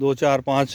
2 4 5